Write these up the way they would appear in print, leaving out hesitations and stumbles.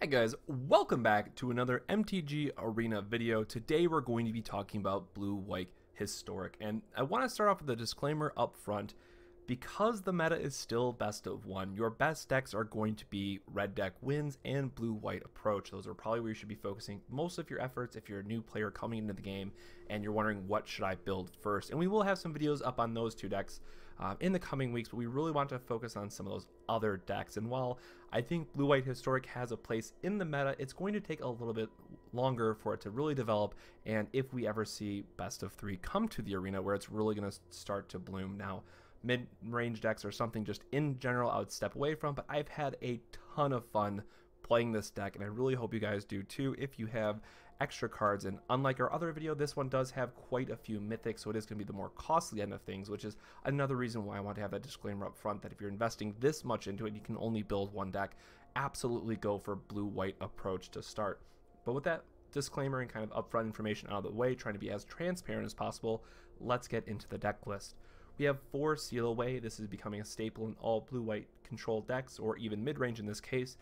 guys, welcome back to another MTG Arena video. Today we're going to be talking about blue-white historic, and I want to start off with a disclaimer up front. Because the meta is still best of one, your best decks are going to be red deck wins and blue-white approach. Those are probably where you should be focusing most of your efforts if you're a new player coming into the game and you're wondering what should I build first. And we will have some videos up on those two decks in the coming weeks, but we really want to focus on some of those other decks. And while I think blue-white historic has a place in the meta, it's going to take a little bit longer for it to really develop, and if we ever see best of three come to the arena where it's really going to start to bloom. Now, mid-range decks are something just in general I would step away from, but I've had a ton of fun playing this deck, and I really hope you guys do too if you have extra cards. And unlike our other video, this one does have quite a few mythics, so it is going to be the more costly end of things, which is another reason why I want to have that disclaimer up front that if you're investing this much into it, you can only build one deck. Absolutely go for blue-white approach to start. But with that disclaimer and kind of upfront information out of the way, trying to be as transparent as possible, let's get into the deck list. We have 4 Seal Away. This is becoming a staple in all blue-white controlled decks, or even mid-range in this case.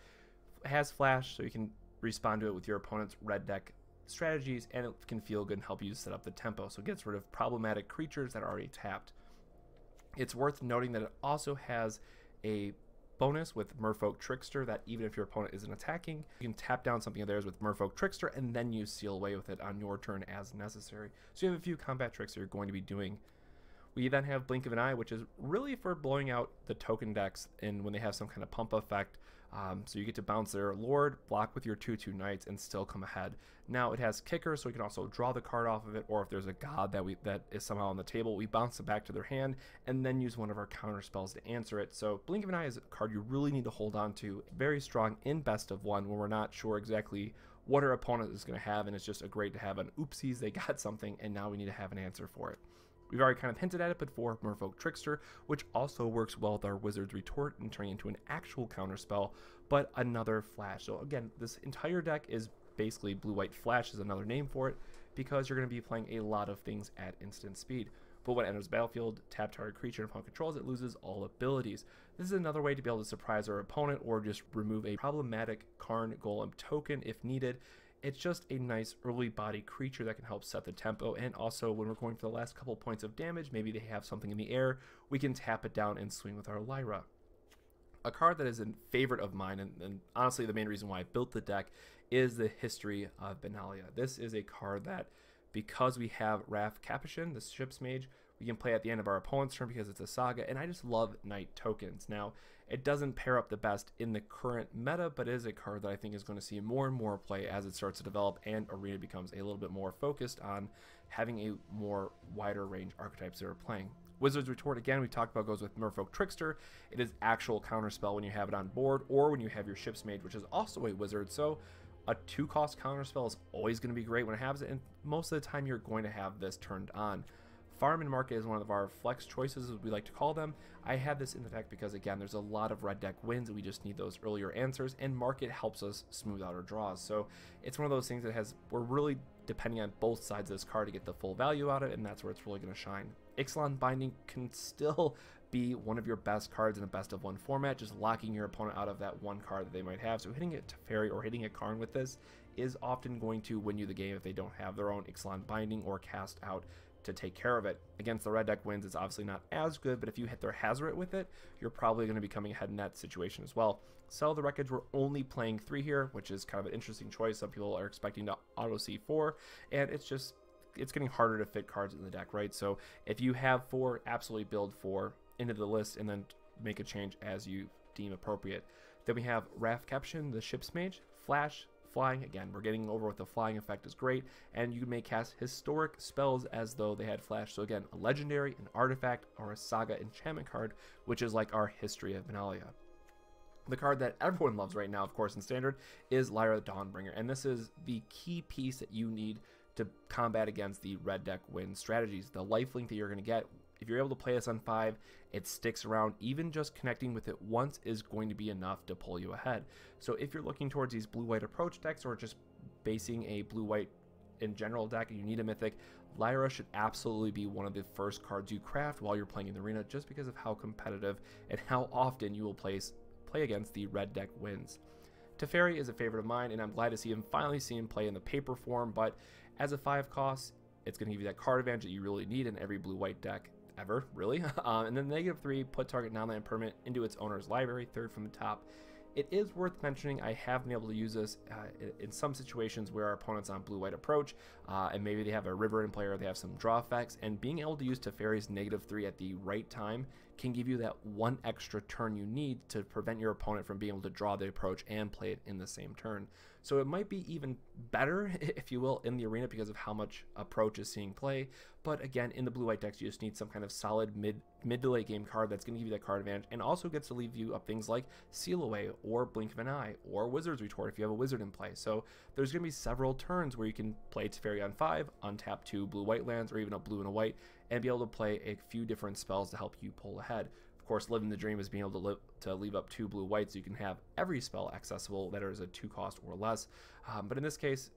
It has flash, so you can respond to it with your opponent's red deck strategies, and it can feel good and help you set up the tempo, so it gets rid of problematic creatures that are already tapped. It's worth noting that it also has a bonus with Merfolk Trickster that even if your opponent isn't attacking, you can tap down something of theirs with Merfolk Trickster and then use Seal Away with it on your turn as necessary. So you have a few combat tricks that you're going to be doing. We then have Blink of an Eye, which is really for blowing out the token decks and when they have some kind of pump effect. So you get to bounce their Lord, block with your 2/2 Knights, and still come ahead. Now it has Kicker, so you can also draw the card off of it, or if there's a god that is somehow on the table, we bounce it back to their hand and then use one of our counter spells to answer it. So Blink of an Eye is a card you really need to hold on to. Very strong in best of one when we're not sure exactly what our opponent is going to have, and it's just a great to have an oopsies, they got something, and now we need to have an answer for it. We've already kind of hinted at it before, Merfolk Trickster, which also works well with our Wizard's Retort and turning into an actual counterspell, but another flash. So again, this entire deck is basically blue-white flash is another name for it, because you're going to be playing a lot of things at instant speed. But when it enters battlefield, tap target creature and opponent controls, it loses all abilities. This is another way to be able to surprise our opponent or just remove a problematic Karn Golem token if needed. It's just a nice early body creature that can help set the tempo, and also when we're going for the last couple points of damage, maybe they have something in the air, we can tap it down and swing with our Lyra. A card that is a favorite of mine, and honestly the main reason why I built the deck, is the History of Benalia. This is a card that, because we have Raff Capashen, the ship's mage, we can play at the end of our opponent's turn because it's a saga, and I just love knight tokens. Now, it doesn't pair up the best in the current meta, but it is a card that I think is going to see more and more play as it starts to develop and Arena becomes a little bit more focused on having a more wider range archetypes that are playing. Wizard's Retort, again, we talked about, goes with Merfolk Trickster. It is actual counterspell when you have it on board, or when you have your ship's mage, which is also a wizard, so a 2-cost counterspell is always going to be great when it has it, and most of the time you're going to have this turned on. Farm and Market is one of our flex choices, as we like to call them. I have this in the deck because, again, there's a lot of red deck wins, and we just need those earlier answers, and Market helps us smooth out our draws. So it's one of those things that we're really depending on both sides of this card to get the full value out of it, and that's where it's really going to shine. Ixalan Binding can still be one of your best cards in a best of one format, just locking your opponent out of that one card that they might have. So hitting a Teferi or hitting a Karn with this is often going to win you the game if they don't have their own Ixalan Binding or cast out to take care of it. Against the red deck wins, it's obviously not as good, but if you hit their Hazoret with it, you're probably going to be coming ahead in that situation as well. Settle the Wreckage, we're only playing 3 here, which is kind of an interesting choice. Some people are expecting to auto C4, and it's getting harder to fit cards in the deck, right? So if you have 4, absolutely build 4 into the list and then make a change as you deem appropriate. Then we have Raff Capashen, the ship's mage, flash, flying. Again, we're getting over with the flying effect is great, and you may cast historic spells as though they had flash. So again, a legendary, an artifact, or a saga enchantment card, which is like our History of Benalia. The card that everyone loves right now, of course, in Standard, is Lyra Dawnbringer, and this is the key piece that you need to combat against the red deck win strategies. The lifelink that you're going to get, if you're able to play this on 5, it sticks around. Even just connecting with it once is going to be enough to pull you ahead. So if you're looking towards these blue-white approach decks, or just basing a blue-white in general deck and you need a mythic, Lyra should absolutely be one of the first cards you craft while you're playing in the arena, just because of how competitive and how often you will play against the red deck wins. Teferi is a favorite of mine, and I'm glad to see him finally see him play in the paper form, but as a 5 cost, it's going to give you that card advantage that you really need in every blue-white deck ever, really. And then -3, put target non-land permanent into its owner's library, 3rd from the top. It is worth mentioning I have been able to use this in some situations where our opponents on blue-white approach, and maybe they have a river in play or they have some draw effects, and being able to use Teferi's -3 at the right time can give you that 1 extra turn you need to prevent your opponent from being able to draw the approach and play it in the same turn. So it might be even better, if you will, in the arena because of how much approach is seeing play. But again, in the blue-white decks, you just need some kind of solid mid to late game card that's going to give you that card advantage, and also gets to leave you up things like Seal Away or Blink of an Eye or Wizard's Retort if you have a wizard in play. So there's going to be several turns where you can play Teferi on 5, untap 2 blue-white lands or even a blue and a white, and be able to play a few different spells to help you pull ahead. Of course, living the dream is being able to leave up 2 blue-whites so you can have every spell accessible that is a 2 cost or less. But in this case,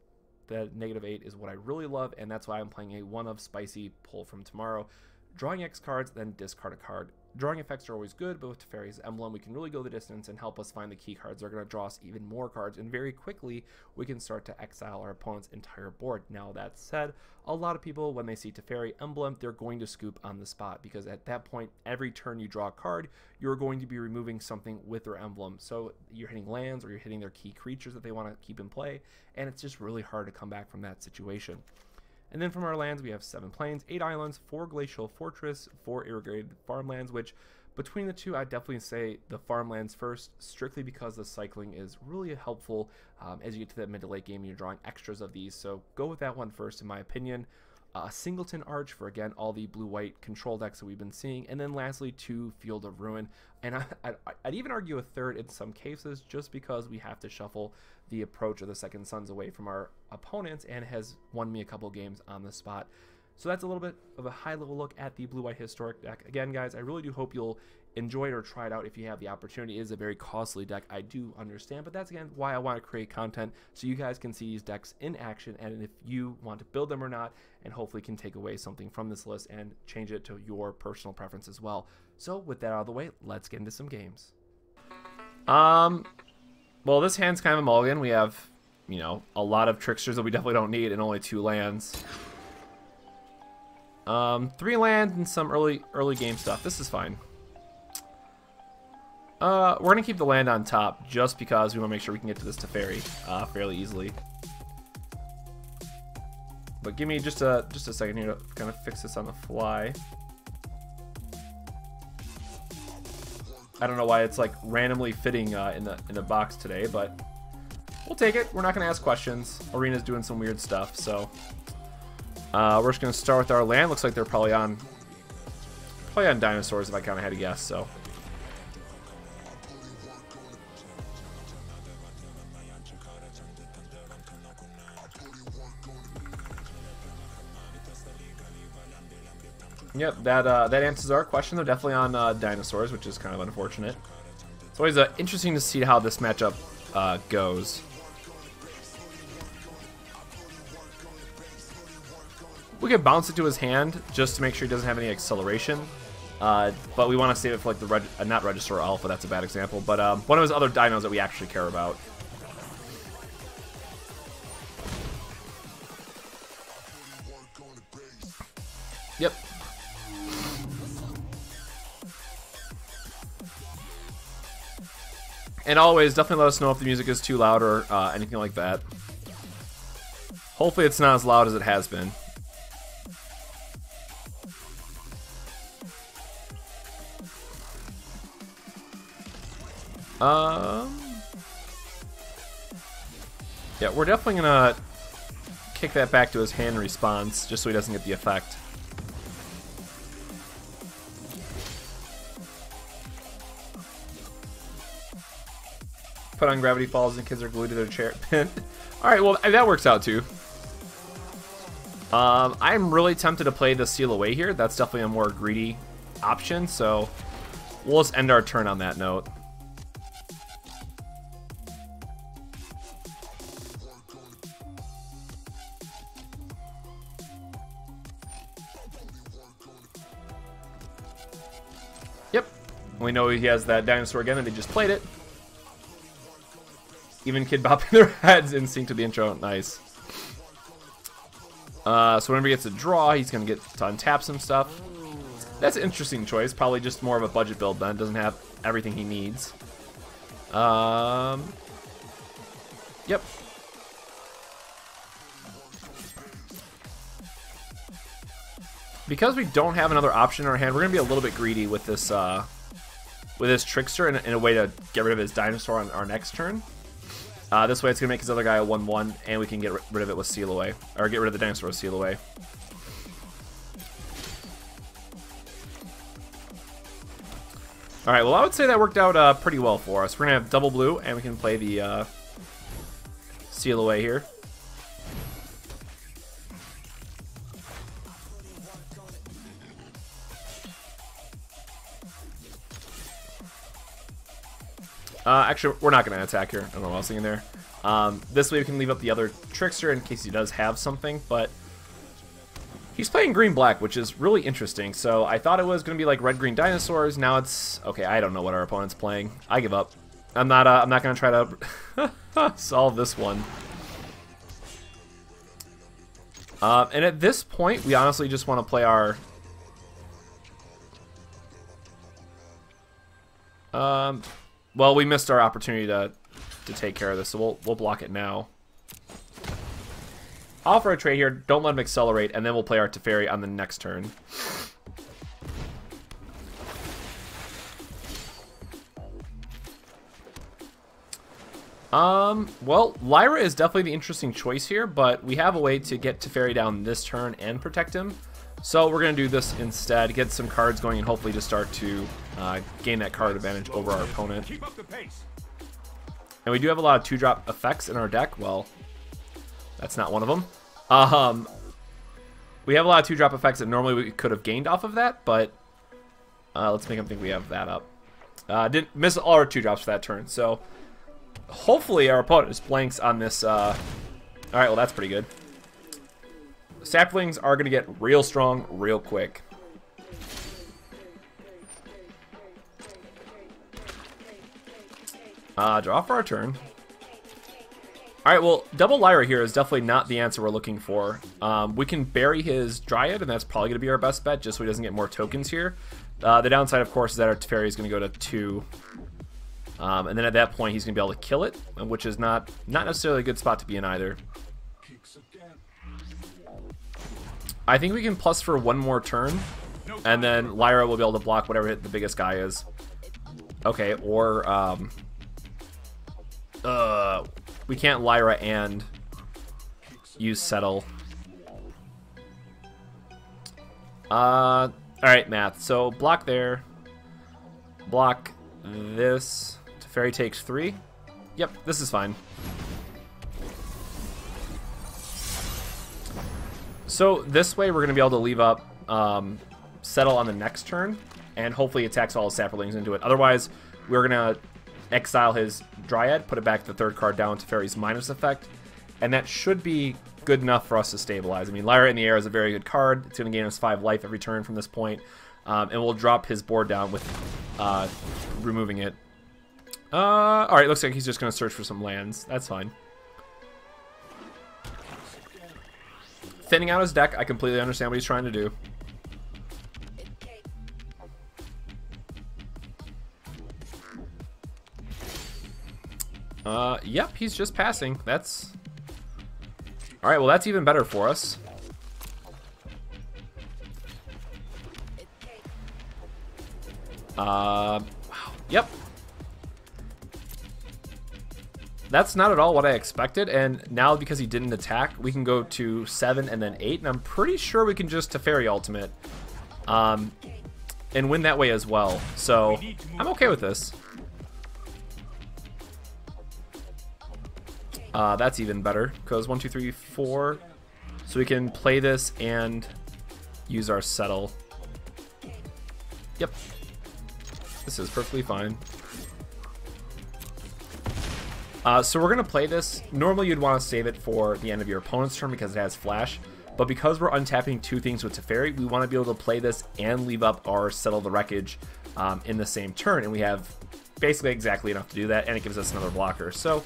the -8 is what I really love, and that's why I'm playing a 1 of Spicy Pull from Tomorrow. Drawing X cards, then discard a card. Drawing effects are always good, but with Teferi's emblem, we can really go the distance and help us find the key cards. They're going to draw us even more cards, and very quickly, we can start to exile our opponent's entire board. Now, that said, a lot of people, when they see Teferi emblem, they're going to scoop on the spot, because at that point, every turn you draw a card, you're going to be removing something with their emblem. So you're hitting lands, or you're hitting their key creatures that they want to keep in play, and it's just really hard to come back from that situation. And then from our lands, we have 7 plains, 8 islands, 4 Glacial Fortress, 4 Irrigated Farmlands, which between the two, I'd definitely say the farmlands first, strictly because the cycling is really helpful as you get to that mid to late game and you're drawing extras of these. So go with that one first, in my opinion. A Singleton Arch for, again, all the blue-white control decks that we've been seeing. And then lastly, 2 Field of Ruin. And I'd even argue a 3rd in some cases, just because we have to shuffle the approach of the Second Sons away from our opponents, and has won me a couple games on the spot. So that's a little bit of a high-level look at the blue-white historic deck. Again, guys, I really do hope you'll enjoy it or try it out if you have the opportunity. It is a very costly deck, I do understand, but that's, again, why I want to create content, so you guys can see these decks in action, and if you want to build them or not, and hopefully can take away something from this list and change it to your personal preference as well. So with that out of the way, let's get into some games. Well, this hand's kind of a mulligan. We have, you know, a lot of tricksters that we definitely don't need and only 2 lands. 3 lands and some early game stuff. This is fine. We're gonna keep the land on top just because we want to make sure we can get to this Teferi fairly easily. But give me just a second here to kind of fix this on the fly. I don't know why it's like randomly fitting in the box today, but we'll take it. We're not gonna ask questions. Arena's doing some weird stuff, so we're just gonna start with our land. Looks like they're probably on dinosaurs if I kind of had to guess. So yep, that answers our question. They're definitely on dinosaurs, which is kind of unfortunate. It's always interesting to see how this matchup goes. We could bounce it to his hand just to make sure he doesn't have any acceleration. But we want to save it for like the not Register or Alpha, that's a bad example, but one of his other dinos that we actually care about. Yep. And always, definitely let us know if the music is too loud or anything like that. Hopefully it's not as loud as it has been. Yeah, we're definitely gonna kick that back to his hand response, just so he doesn't get the effect. Put on Gravity Falls and kids are glued to their chair. Alright, well, that works out too. I'm really tempted to play the Seal Away here. That's definitely a more greedy option, so we'll just end our turn on that note. Yep. We know he has that dinosaur again, and they just played it. Even kid bopping their heads in sync to the intro. Nice. So whenever he gets a draw, he's going to get to untap some stuff. That's an interesting choice. Probably just more of a budget build then. Doesn't have everything he needs. Yep. Because we don't have another option in our hand, we're going to be a little bit greedy with this Trickster in a way to get rid of his Dinosaur on our next turn. This way it's going to make his other guy a 1/1, and we can get rid of it with Seal Away. Or get rid of the Dinosaur with Seal Away. Alright, well I would say that worked out pretty well for us. We're going to have double blue, and we can play the Seal Away here. Actually, we're not going to attack here. I don't know what I was thinking there. This way we can leave up the other Trickster in case he does have something, but he's playing green-black, which is really interesting. So I thought it was going to be like red-green dinosaurs. Now it's... Okay, I don't know what our opponent's playing. I give up. I'm not going to try to solve this one. And at this point, we honestly just want to play our... Well, we missed our opportunity to take care of this, so we'll block it now. Offer a trade here, don't let him accelerate, and then we'll play our Teferi on the next turn. Well, Lyra is definitely the interesting choice here, but we have a way to get Teferi down this turn and protect him. So we're going to do this instead, get some cards going, and hopefully just start to gain that card advantage over our opponent. And we do have a lot of 2-drop effects in our deck. Well, that's not one of them. We have a lot of 2-drop effects that normally we could have gained off of that, but let's make them think we have that up. Didn't miss all our 2-drops for that turn, so hopefully our opponent just blanks on this. Alright, well that's pretty good. Saplings are going to get real strong real quick. Draw for our turn. Alright, well, double Lyra here is definitely not the answer we're looking for. We can bury his Dryad, and that's probably going to be our best bet, just so he doesn't get more tokens here. The downside, of course, is that our Teferi is going to go to 2. And then at that point, he's going to be able to kill it, which is not necessarily a good spot to be in either. I think we can plus for one more turn, and then Lyra will be able to block whatever the biggest guy is. Okay, or we can't Lyra and use Settle. Alright, math. So block there. Block this. Teferi takes 3. Yep, this is fine. So this way we're going to be able to leave up Settle on the next turn, and hopefully attacks all his Saplings into it. Otherwise, we're going to exile his Dryad, put it back to the 3rd card down to Teferi's minus effect, and that should be good enough for us to stabilize. I mean, Lyra in the air is a very good card. It's going to gain us 5 life every turn from this point, and we'll drop his board down with removing it. Alright, looks like he's just going to search for some lands. That's fine. Thinning out his deck, I completely understand what he's trying to do. Yep, he's just passing. That's... Alright, well that's even better for us. Yep. That's not at all what I expected, and now because he didn't attack, we can go to 7 and then 8, and I'm pretty sure we can just Teferi ultimate and win that way as well. So I'm okay with this. That's even better, because 1, 2, 3, 4. So we can play this and use our Settle. Yep. This is perfectly fine. So we're going to play this. Normally you'd want to save it for the end of your opponent's turn because it has flash. But because we're untapping 2 things with Teferi, we want to be able to play this and leave up our Settle the Wreckage in the same turn. And we have basically exactly enough to do that, and it gives us another blocker. So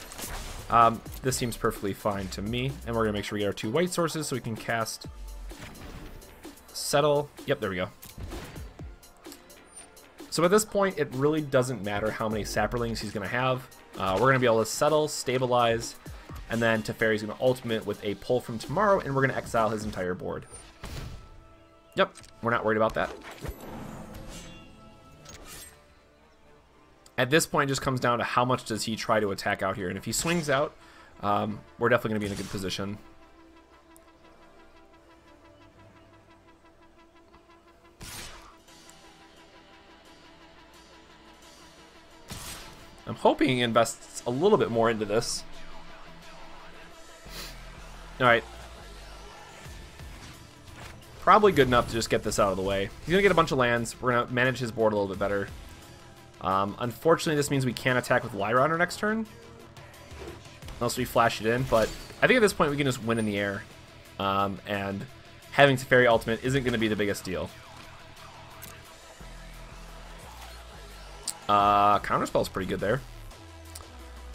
This seems perfectly fine to me. And we're going to make sure we get our 2 white sources so we can cast Settle. Yep, there we go. So at this point, it really doesn't matter how many Saprolings he's going to have. We're going to be able to settle, stabilize, and then Teferi's going to ultimate with a pull from tomorrow, and we're going to exile his entire board. Yep, we're not worried about that. At this point, it just comes down to how much does he try to attack out here. And if he swings out, we're definitely going to be in a good position. I'm hoping he invests a little bit more into this. Alright. Probably good enough to just get this out of the way. He's going to get a bunch of lands. We're going to manage his board a little bit better. Unfortunately, this means we can't attack with Lyra on our next turn. Unless we flash it in. But I think at this point we can just win in the air. And having Teferi ultimate isn't going to be the biggest deal. Counterspell's pretty good there.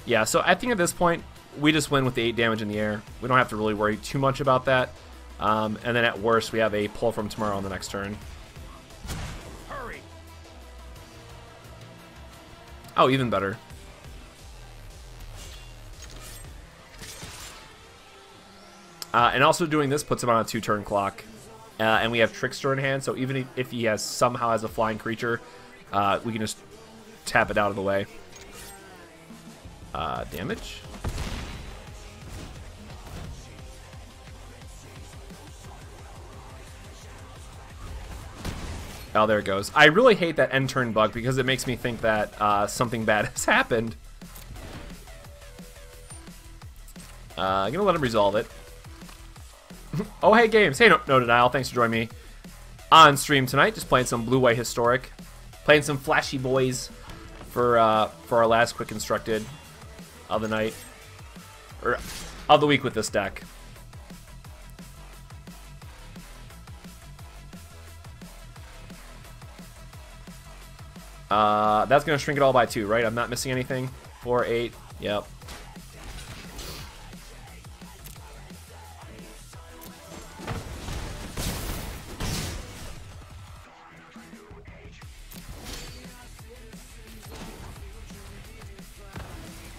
Yeah, so I think at this point, we just win with the 8 damage in the air. We don't have to really worry too much about that. And then at worst, we have a pull from tomorrow on the next turn. Hurry. Oh, even better. And also doing this puts him on a 2-turn clock. And we have Trickster in hand, so even if he somehow has a flying creature, we can just tap it out of the way. Damage? Oh, there it goes. I really hate that end turn bug because it makes me think that something bad has happened. I'm gonna let him resolve it. Oh, hey, Games. Hey, no denial. Thanks for joining me on stream tonight. Just playing some Blue-White Historic. Playing some Flashy Boys for our last Quick Constructed of the night. Or of the week with this deck. That's going to shrink it all by 2, right? I'm not missing anything. 4, 8. Yep.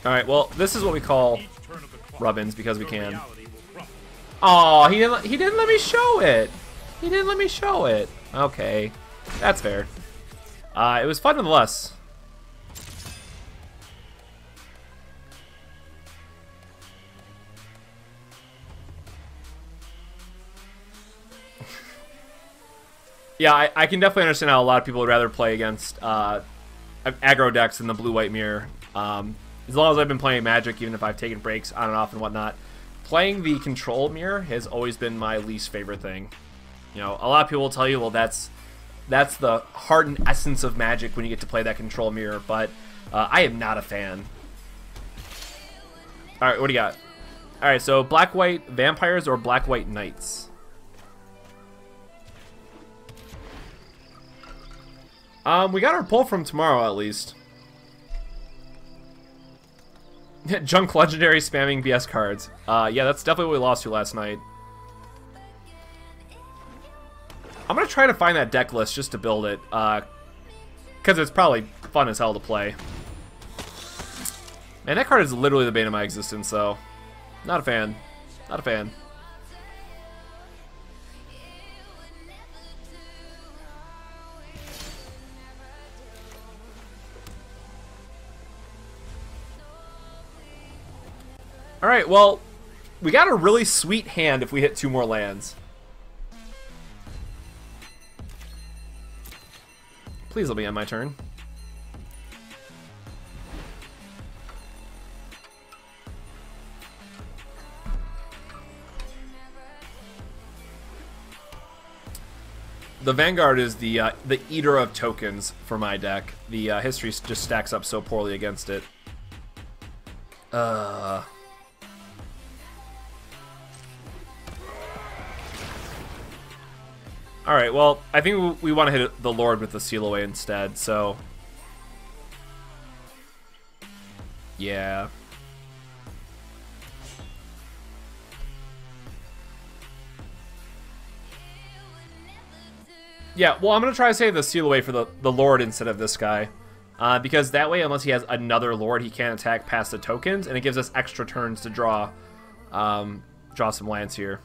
Alright, well, this is what we call rub-ins because we can. Oh, he didn't let me show it. He didn't let me show it. Okay, that's fair. It was fun nonetheless. Yeah, I can definitely understand how a lot of people would rather play against aggro decks than the blue-white mirror. As long as I've been playing Magic, even if I've taken breaks on and off and whatnot, playing the control mirror has always been my least favorite thing. You know, a lot of people will tell you, well, that's the heart and essence of Magic when you get to play that control mirror, but I am not a fan. Alright, what do you got? Alright, so black-white vampires or black-white knights? We got our pull from tomorrow, at least. Junk Legendary spamming BS cards. Yeah, that's definitely what we lost to last night. I'm going to try to find that deck list just to build it. Because it's probably fun as hell to play. Man, that card is literally the bane of my existence, so... Not a fan. Not a fan. Alright, well, we got a really sweet hand if we hit 2 more lands. Please let me end my turn. The Vanguard is the eater of tokens for my deck. The history just stacks up so poorly against it. Alright, well, I think we want to hit the Lord with the Seal Away instead, so... Yeah. Yeah, well, I'm going to try to save the seal away for the Lord instead of this guy. Because that way, unless he has another Lord, he can't attack past the tokens, and it gives us extra turns to draw some lands here.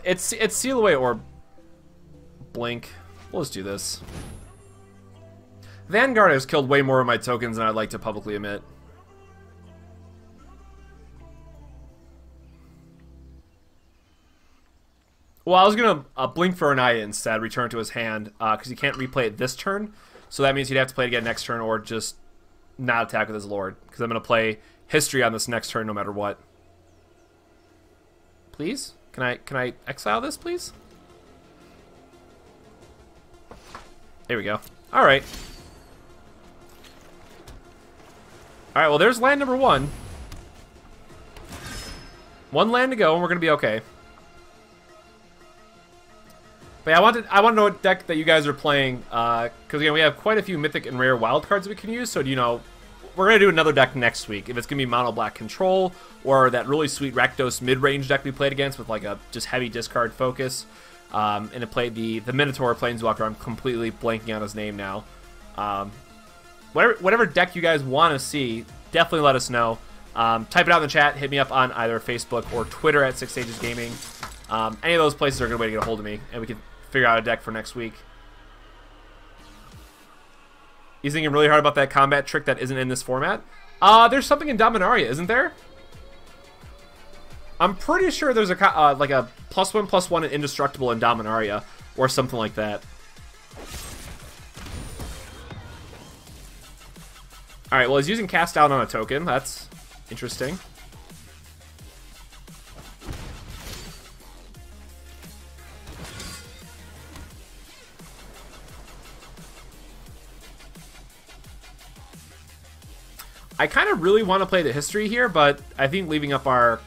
It's seal away or blink. We'll just do this. Vanguard has killed way more of my tokens than I'd like to publicly admit. Well, I was going to blink for an eye instead, return to his hand, because he can't replay it this turn. So that means he'd have to play it again next turn or just not attack with his Lord. Because I'm going to play History on this next turn no matter what. Please? Can I exile this, please? There we go. Alright. Alright, well there's land number 1. 1 land to go and we're going to be okay. But yeah, I want to know what deck that you guys are playing, because again, we have quite a few mythic and rare wild cards we can use. So you know, we're gonna do another deck next week. If it's gonna be mono black control or that really sweet Rakdos mid range deck we played against with like a just heavy discard focus, and it played the Minotaur Planeswalker. I'm completely blanking on his name now. Whatever deck you guys want to see, definitely let us know. Type it out in the chat. Hit me up on either Facebook or Twitter at 6 Stages Gaming. Any of those places are a good way to get a hold of me, and we can figure out a deck for next week. He's thinking really hard about that combat trick that isn't in this format. There's something in Dominaria, isn't there? I'm pretty sure there's a like a +1/+1 and indestructible in Dominaria, or something like that. All right, well he's using cast out on a token. That's interesting. I kind of really want to play the history here, but I think leaving up our...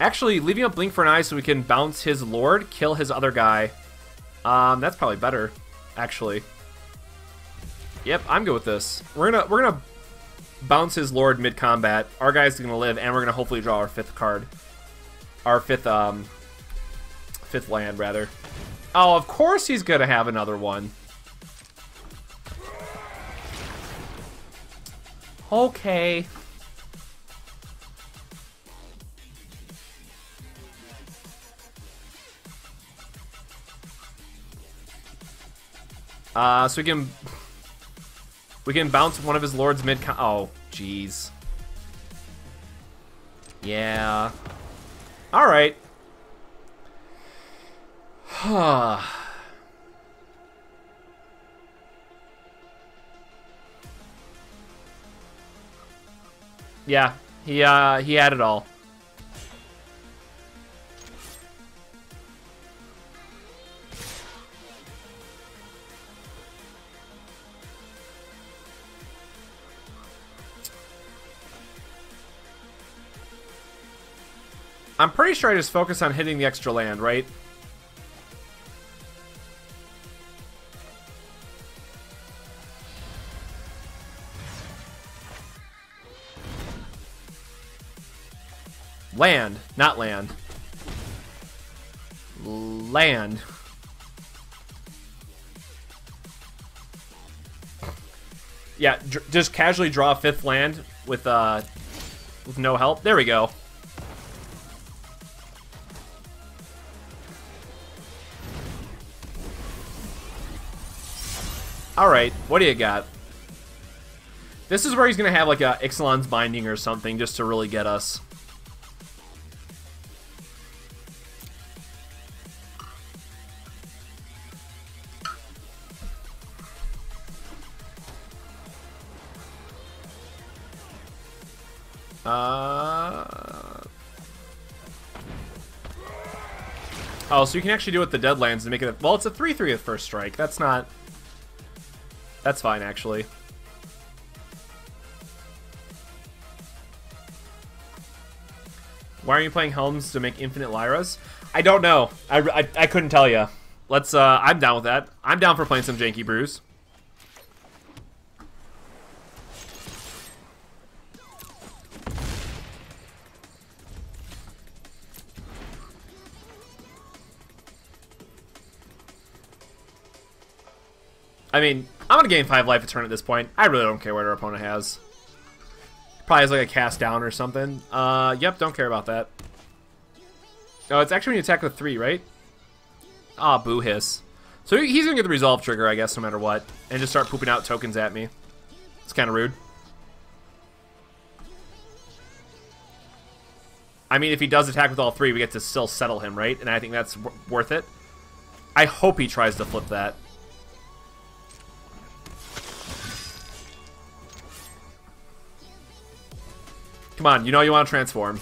Actually, leaving up Blink for an Eye so we can bounce his Lord, kill his other guy. That's probably better, actually. Yep, I'm good with this. We're gonna bounce his Lord mid-combat. Our guy's gonna live, and we're gonna hopefully draw our 5th card. Our 5th land, rather. Oh, of course he's gonna have another one. Okay. So we can bounce one of his lords mid. Oh, jeez. Yeah. All right. Yeah, he had it all. I'm pretty sure I just focus on hitting the extra land, right? Land, not land. Land. Yeah, just casually draw a 5th land with no help. There we go. All right, what do you got? This is where he's gonna have like a Ixalan's Binding or something just to really get us. Oh, so you can actually do it with the Deadlands and make it... Well, it's a 3/3 with first strike. That's not... That's fine, actually. Why are you playing Helms to make infinite Lyras? I don't know. I couldn't tell you. Let's... I'm down with that. I'm down for playing some Janky Brews. I mean, I'm going to gain 5 life a turn at this point. I really don't care what our opponent has. Probably has like a cast down or something. Yep, don't care about that. Oh, it's actually when you attack with 3, right? Ah, boo hiss. So he's going to get the resolve trigger, I guess, no matter what. And just start pooping out tokens at me. It's kind of rude. I mean, if he does attack with all 3, we get to still settle him, right? And I think that's worth it. I hope he tries to flip that. Come on, you know you want to transform.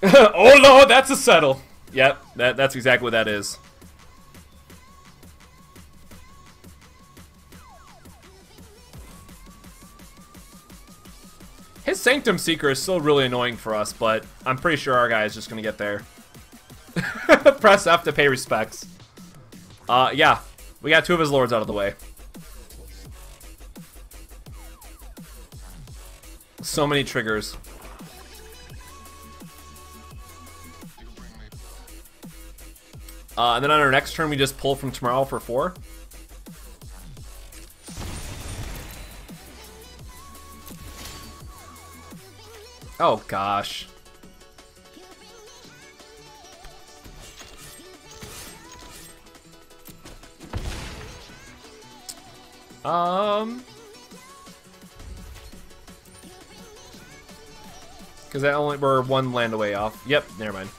Oh no, that's a settle. Yep, that's exactly what that is. His Sanctum Seeker is still really annoying for us, but I'm pretty sure our guy is just going to get there. Press F to pay respects. Yeah, we got 2 of his lords out of the way. So many triggers. And then on our next turn, we just pull from tomorrow for 4. Oh, gosh. Because we're 1 land away off. Yep, never mind.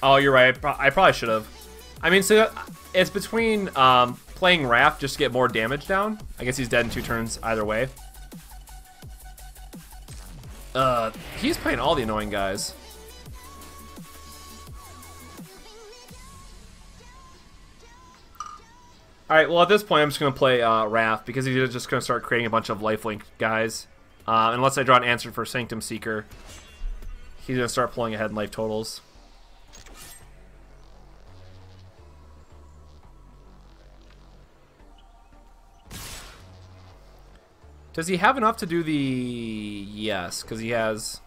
Oh, you're right. I probably should have. I mean, so it's between playing Raff just to get more damage down. I guess he's dead in 2 turns either way. He's playing all the annoying guys. Alright, well at this point I'm just going to play Raff because he's just going to start creating a bunch of lifelink guys. Unless I draw an answer for Sanctum Seeker, he's going to start pulling ahead in life totals. Does he have enough to do the... Yes, because he has...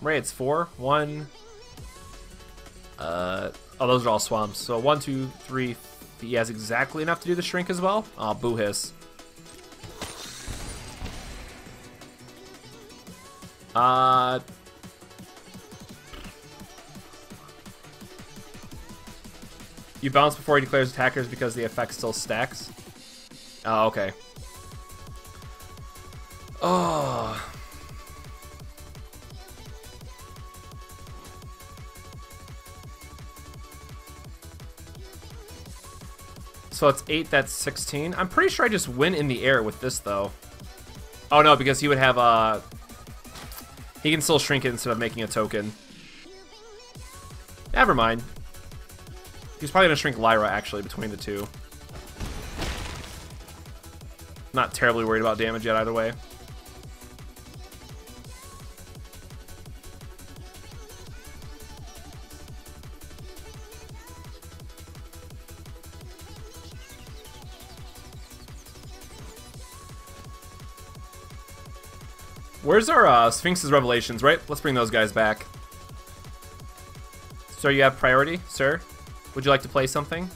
Right, it's 4. 1... Oh, those are all swamps. So 1, 2, 3... He has exactly enough to do the shrink as well? Oh, boo hiss. You bounce before he declares attackers because the effect still stacks. Oh, okay. Oh. So it's 8, that's 16. I'm pretty sure I just win in the air with this, though. Oh, no, because he would have, he can still shrink it instead of making a token. Never mind. He's probably going to shrink Lyra, actually, between the 2. Not terribly worried about damage yet, either way. Where's our Sphinx's Revelations, right? Let's bring those guys back. So you have priority, sir? Would you like to play something?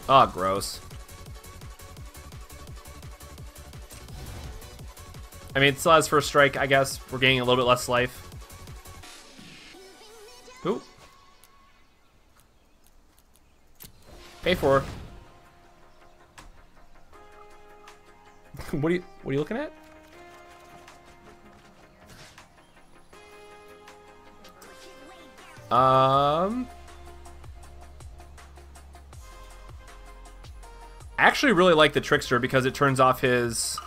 Oh, gross. I mean, it still has first strike, I guess. We're gaining a little bit less life. Ooh. Pay for. What are you looking at? I actually really like the Trickster because it turns off his...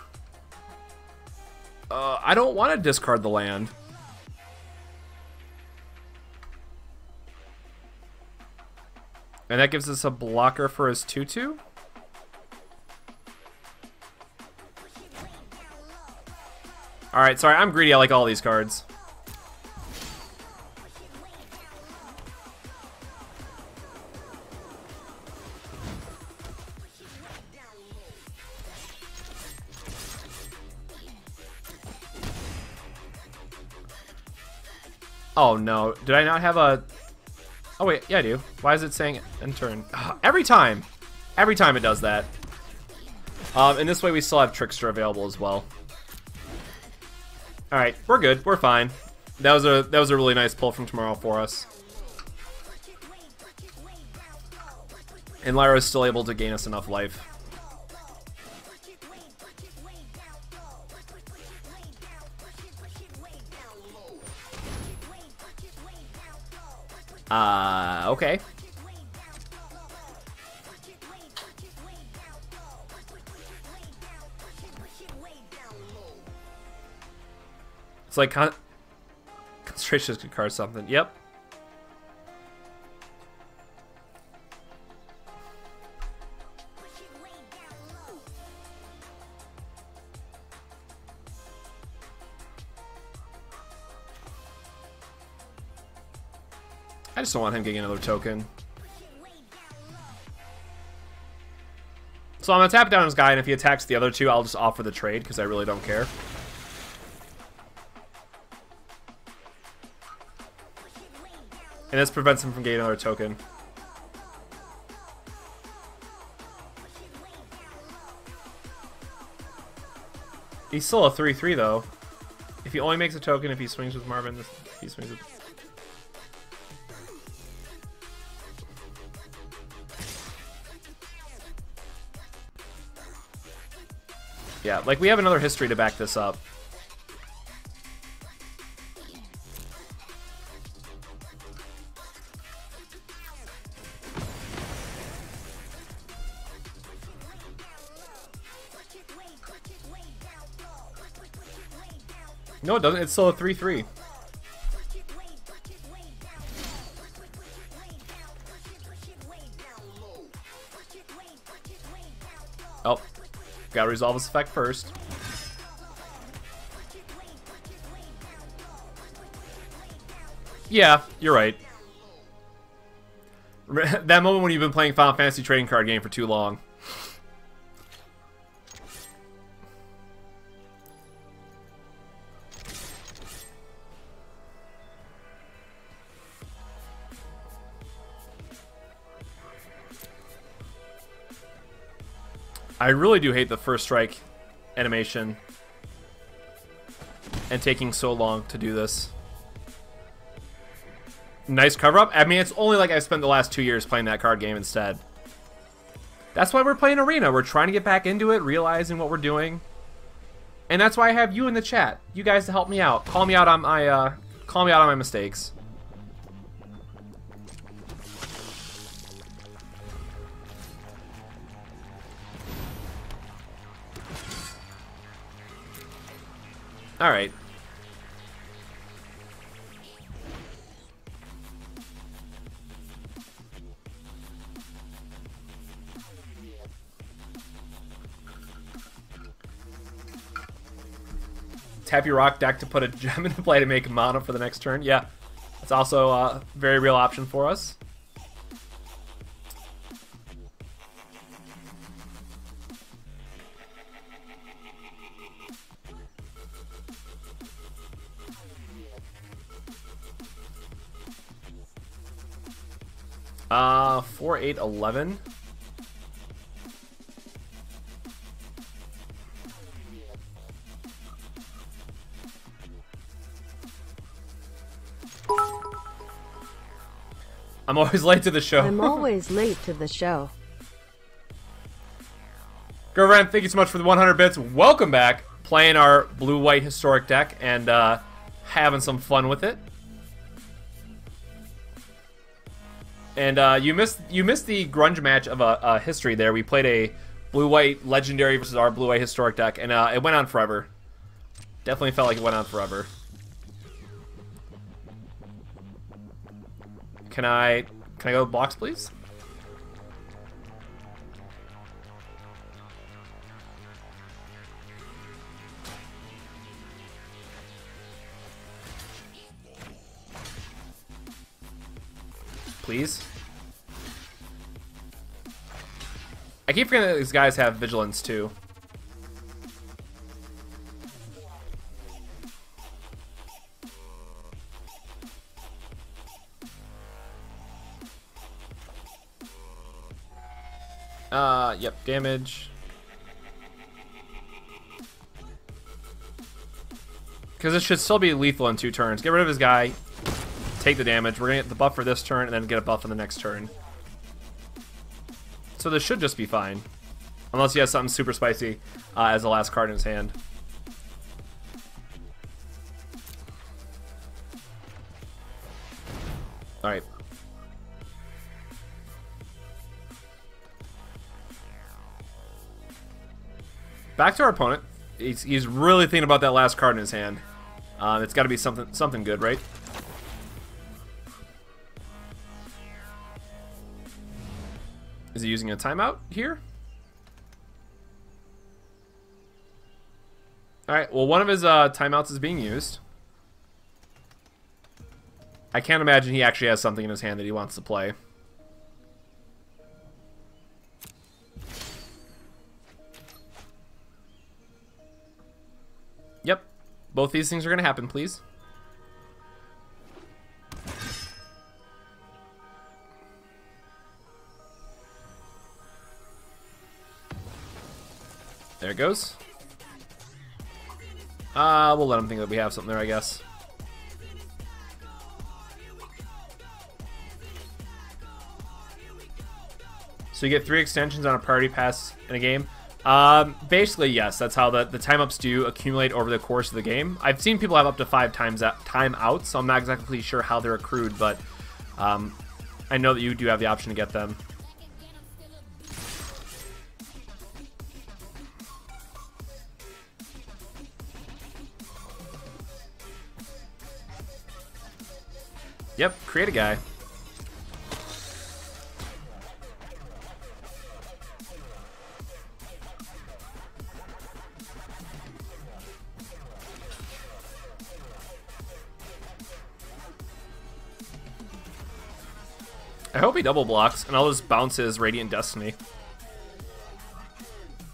I don't want to discard the land. And that gives us a blocker for his 2/2. Alright, sorry, I'm greedy. I like all these cards. Oh no, did I not have a... Oh wait, yeah I do. Why is it saying end turn? Every time it does that. And this way we still have Trickster available as well. Alright, we're good, we're fine. That was a really nice pull from tomorrow for us. And Lyra is still able to gain us enough life. Okay. It's like concentration could card something. Yep. I just don't want him getting another token. So I'm gonna tap down his guy, and if he attacks the other two, I'll just offer the trade because I really don't care. And this prevents him from getting another token. He's still a 3/3 though. If he only makes a token, if he swings with Marvin, he swings with... Yeah, like we have another history to back this up. No, it doesn't. It's still a 3/3. Oh. Gotta resolve this effect first. Yeah, you're right. That moment when you've been playing Final Fantasy trading card game for too long. I really do hate the first strike animation and taking so long to do this. Nice cover up. I mean, it's only like I've spent the last 2 years playing that card game instead. That's why we're playing Arena. We're trying to get back into it, realizing what we're doing. And that's why I have you in the chat. You guys to help me out. Call me out on my mistakes. All right. Tap your rock deck to put a gem into play to make mana for the next turn. Yeah, that's also a very real option for us. Uh, 4, 8, 11. I'm always late to the show. I'm always late to the show. Girlfriend, thank you so much for the 100 bits. Welcome back. Playing our blue-white historic deck and having some fun with it. And you missed the grunge match of a history there. We played a blue-white legendary versus our blue-white historic deck, and it went on forever. Definitely felt like it went on forever. Can I go blocks, please? please. I keep forgetting that these guys have vigilance too. Yep, damage. Because this should still be lethal in 2 turns. Get rid of his guy. Take the damage. We're going to get the buff for this turn and then get a buff for the next turn. So this should just be fine. Unless he has something super spicy as the last card in his hand. Alright. Back to our opponent. He's really thinking about that last card in his hand. It's got to be something good, right? Is he using a timeout here? Alright, well, one of his timeouts is being used. I can't imagine he actually has something in his hand that he wants to play. Yep. Both these things are going to happen, please. There it goes. We'll let him think that we have something there, I guess. So you get 3 extensions on a priority pass in a game. Basically, yes. That's how the time-ups do accumulate over the course of the game. I've seen people have up to 5 timeouts, so I'm not exactly sure how they're accrued, but I know that you do have the option to get them. Yep, create a guy. I hope he double blocks, and I'll just bounce his Radiant Destiny.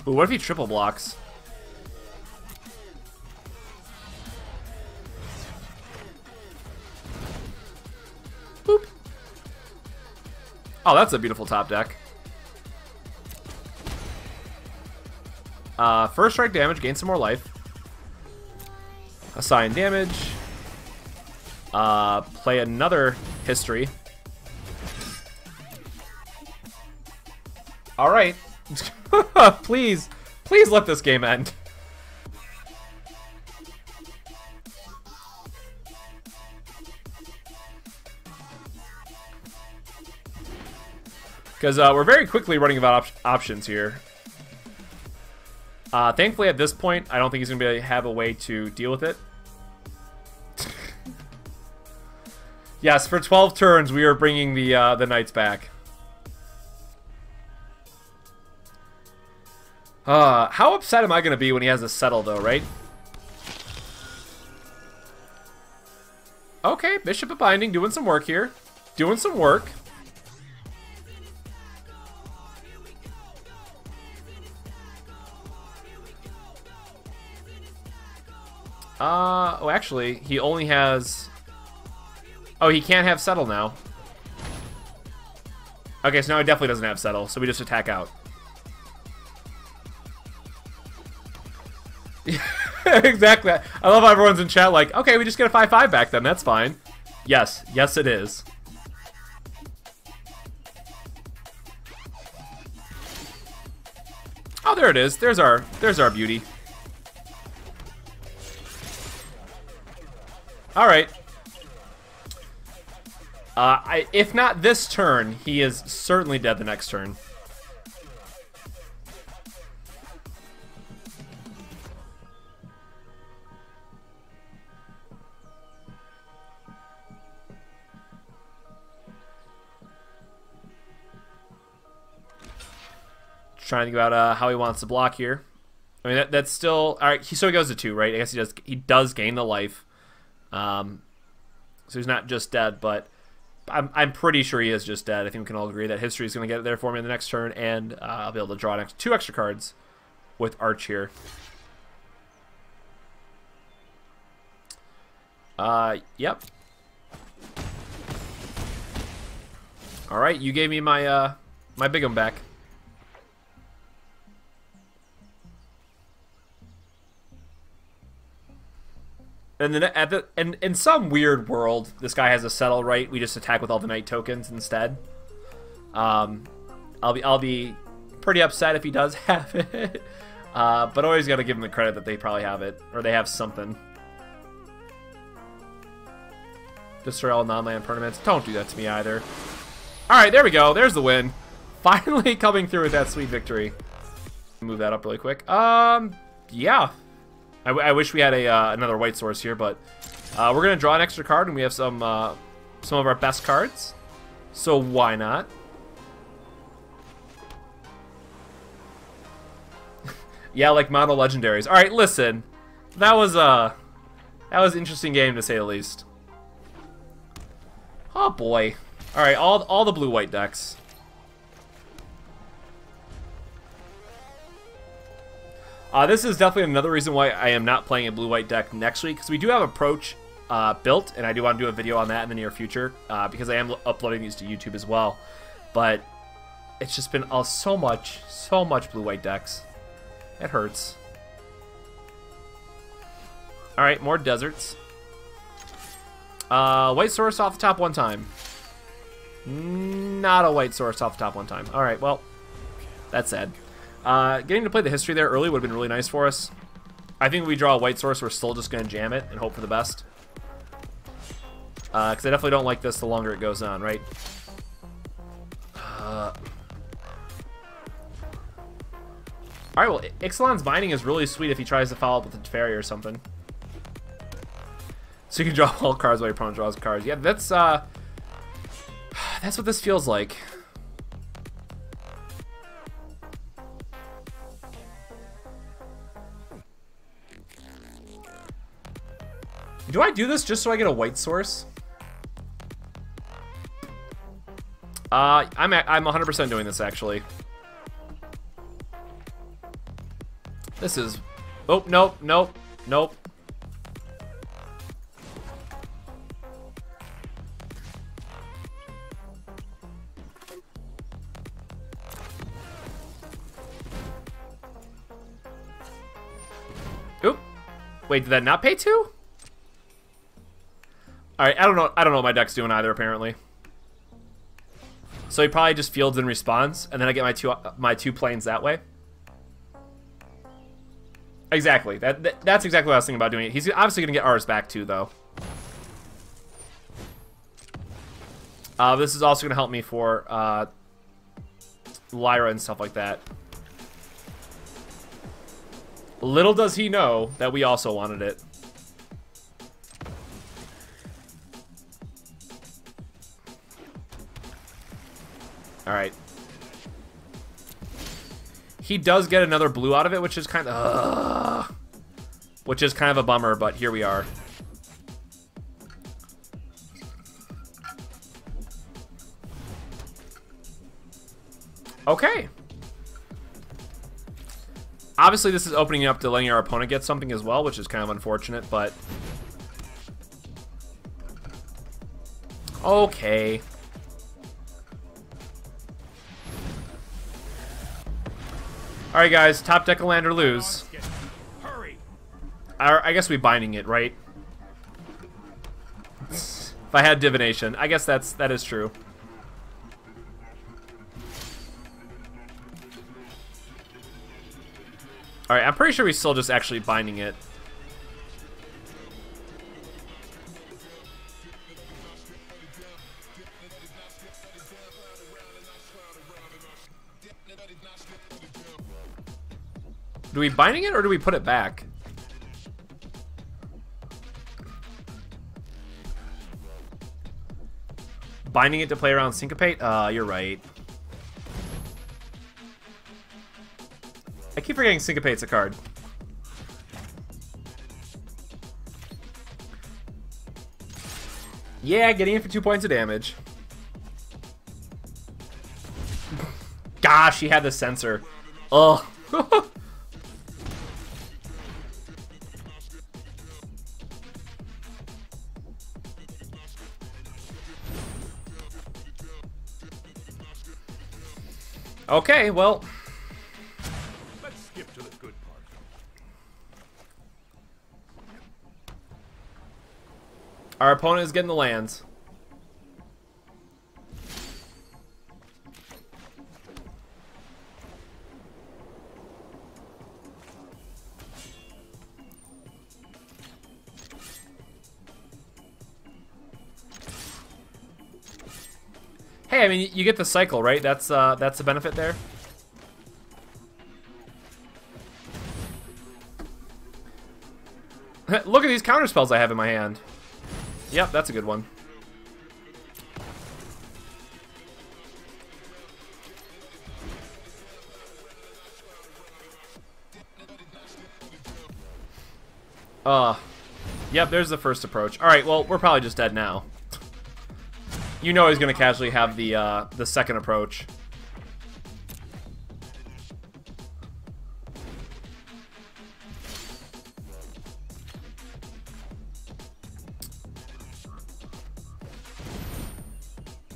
Ooh, what if he triple blocks? Boop. Oh, that's a beautiful top deck. First strike damage, gain some more life. Assign damage. Play another history. All right. Please let this game end. Because we're very quickly running out of options here. Thankfully, at this point, I don't think he's going to be able to have a way to deal with it. Yes, for 12 turns, we are bringing the Knights back. How upset am I going to be when he has a Settle, though, right? Okay, Bishop of Binding, doing some work here. Doing some work. Oh, actually, he only has... Oh, he can't have Settle now. Okay, so now he definitely doesn't have Settle, so we just attack out. Exactly. I love how everyone's in chat like, okay, we just get a 5/5 back then. That's fine. Yes. Yes, it is. Oh, there it is. There's our beauty. All right. If not this turn, he is certainly dead the next turn. Trying to think about how he wants to block here. I mean, that's still all right. So he goes to 2, right? I guess he does gain the life. So he's not just dead, but I'm pretty sure he is just dead. I think we can all agree that history is going to get it there for me in the next turn, and I'll be able to draw 2 extra cards with Arch here. Yep. All right, you gave me my my big one back. And then in some weird world, this guy has a settle, right? We just attack with all the night tokens instead. I'll be pretty upset if he does have it. But always got to give him the credit that they probably have it, or they have something. Destroy all non-land permanents. Don't do that to me either. All right, there we go. There's the win. Finally coming through with that sweet victory. Move that up really quick. Yeah. I wish we had another white source here, but we're gonna draw an extra card, and we have some of our best cards. So why not? Yeah, like mono legendaries. All right, listen, that was an interesting game to say the least. Oh boy! All right, all the blue-white decks. This is definitely another reason why I am not playing a blue-white deck next week, because we do have Approach built, and I do want to do a video on that in the near future, because I am uploading these to YouTube as well. But it's just been so much blue-white decks. It hurts. All right, more deserts. White source off the top one time. Not a white source off the top one time. All right, well, that's sad. Getting to play the history there early would have been really nice for us. I think if we draw a white source, we're still just going to jam it and hope for the best. Because I definitely don't like this the longer it goes on, right? Alright, well, Ixalan's Binding is really sweet if he tries to follow up with a Teferi or something. So you can draw all cards while your opponent draws cards. Yeah, that's what this feels like. Do I do this just so I get a white source? I'm 100% doing this, actually. This is... Oh, nope, nope, nope. Oop. Wait, did that not pay 2? Alright, I don't know what my deck's doing either, apparently. So he probably just fields and responds, and then I get my two planes that way. Exactly. That's exactly what I was thinking about doing it. He's obviously going to get ours back too, though. This is also going to help me for Lyra and stuff like that. Little does he know that we also wanted it. Alright. He does get another blue out of it, which is kind of... which is kind of a bummer, but here we are. Okay. Obviously, this is opening up to letting our opponent get something as well, which is kind of unfortunate, but... Okay. Alright, guys. Top deck of land or lose. Hurry. I guess we binding it, right? If I had divination. I guess that is true. Alright, I'm pretty sure we still just actually binding it. Do we binding it or do we put it back? Binding it to play around Syncopate? You're right. I keep forgetting Syncopate's a card. Yeah, getting in for 2 points of damage. Ah, she had the sensor. Ugh. Okay, well. Let's skip to the good part. Our opponent is getting the lands. Hey, I mean, you get the cycle, right? That's the benefit there. Look at these counter spells I have in my hand. Yep, that's a good one. Yep, there's the first approach. All right, well, we're probably just dead now. You know he's gonna casually have the second approach.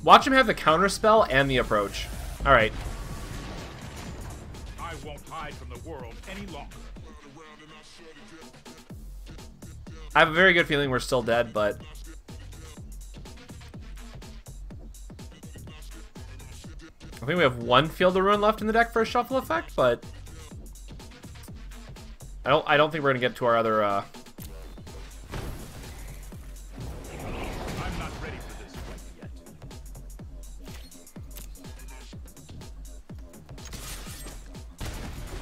Watch him have the counter spell and the approach. All right. I won't hide from the world any longer. I have a very good feeling we're still dead, but I think we have one Field of Ruin left in the deck for a shuffle effect, but I don't think we're gonna get to our other. I'm not ready for this fight yet.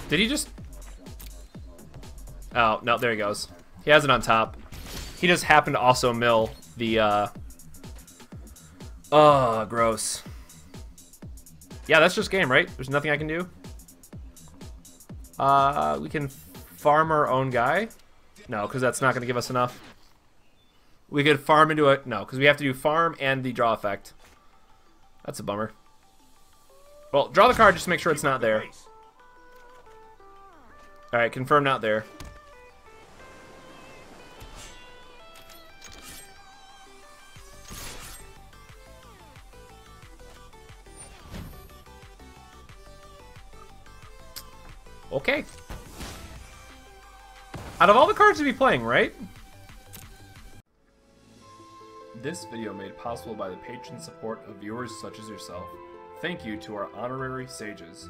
Did he just? Oh no, there he goes. He has it on top. He just happened to also mill the. Oh, gross. Yeah, that's just game, right? There's nothing I can do. We can farm our own guy. No, because that's not going to give us enough. We could farm into it. No, because we have to do farm and the draw effect. That's a bummer. Well, draw the card just to make sure it's not there. All right, confirm not there. Okay. Out of all the cards to be playing, right? This video made possible by the patron support of viewers such as yourself. Thank you to our honorary sages.